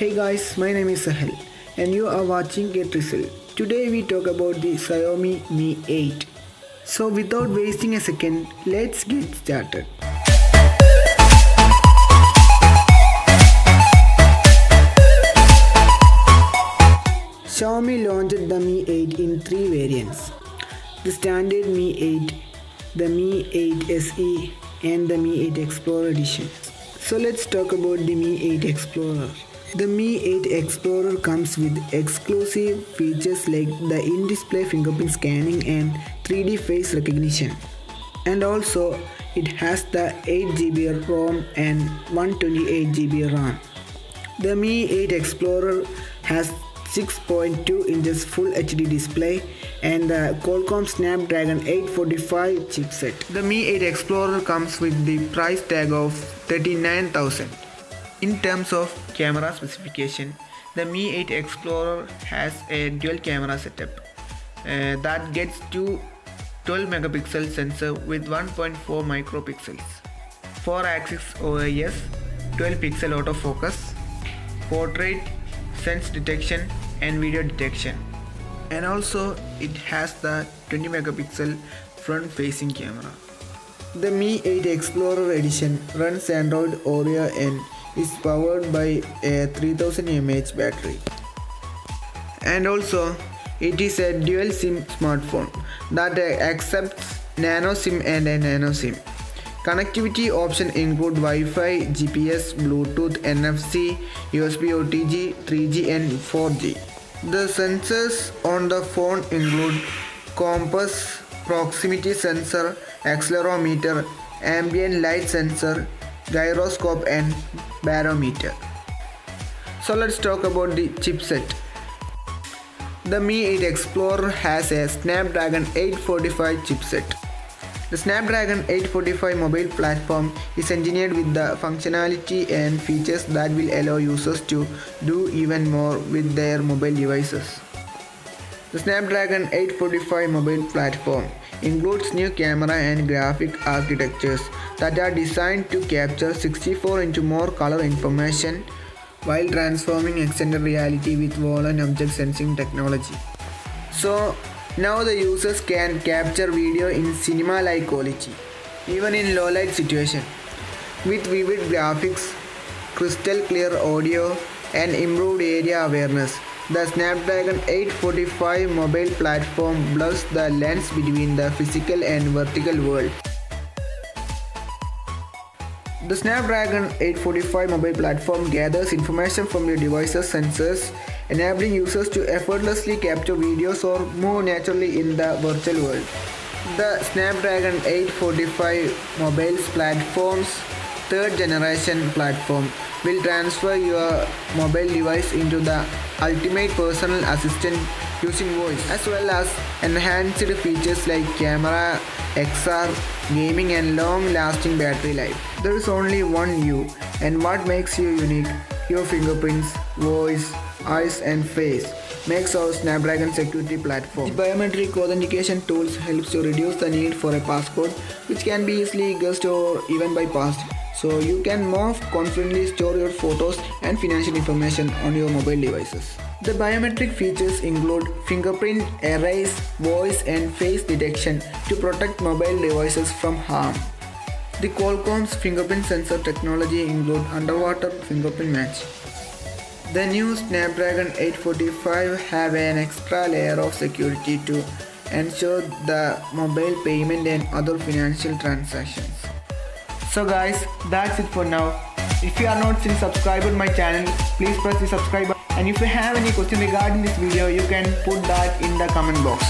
Hey guys, my name is Sahel and you are watching Get Result. Today we talk about the XIAOMI Mi 8. So without wasting a second, let's get started. Xiaomi launched the Mi 8 in three variants: the standard Mi 8, the Mi 8 SE and the Mi 8 Explorer edition. So let's talk about the Mi 8 Explorer. The Mi 8 Explorer comes with exclusive features like the in-display fingerprint scanning and 3D face recognition. And also it has the 8GB ROM and 128GB RAM. The Mi 8 Explorer has 6.2 inches Full HD display and the Qualcomm Snapdragon 845 chipset. The Mi 8 Explorer comes with the price tag of 39,000. In terms of camera specification, the Mi 8 Explorer has a dual camera setup that gets two 12 megapixel sensor with 1.4 micropixels, 4-axis OIS, 12 pixel autofocus, portrait, sense detection and video detection, and also it has the 20 megapixel front facing camera. The Mi 8 Explorer edition runs Android Oreo and is powered by a 3000 mAh battery. And also it is a dual SIM smartphone that accepts nano SIM and a nano SIM. Connectivity options include Wi-Fi, GPS, Bluetooth, NFC, USB OTG, 3G and 4G. The sensors on the phone include compass, proximity sensor, accelerometer, ambient light sensor, gyroscope and barometer. So let's talk about the chipset. The Mi 8 Explorer has a Snapdragon 845 chipset. The Snapdragon 845 mobile platform is engineered with the functionality and features that will allow users to do even more with their mobile devices. The Snapdragon 845 mobile platform includes new camera and graphic architectures that are designed to capture 64 inch more color information while transforming extended reality with wall and object sensing technology. So now the users can capture video in cinema-like quality, even in low-light situation, with vivid graphics, crystal clear audio and improved area awareness. The Snapdragon 845 mobile platform blurs the lines between the physical and vertical world. The Snapdragon 845 mobile platform gathers information from your device's sensors, enabling users to effortlessly capture videos or move naturally in the virtual world. The Snapdragon 845 mobile platform's third generation platform will transfer your mobile device into the ultimate personal assistant using voice, as well as enhanced features like camera, XR, gaming and long-lasting battery life. There is only one you, and what makes you unique, your fingerprints, voice, eyes and face makes our Snapdragon security platform. The biometric authentication tools helps you reduce the need for a passcode, which can be easily guessed or even bypassed. So you can more confidently store your photos and financial information on your mobile devices. The biometric features include fingerprint, erase, voice and face detection to protect mobile devices from harm. The Qualcomm's fingerprint sensor technology includes underwater fingerprint match. The new Snapdragon 845 have an extra layer of security to ensure the mobile payment and other financial transactions. So guys, that's it for now. If you are not still subscribed to my channel, please press the subscribe button. And if you have any question regarding this video, you can put that in the comment box.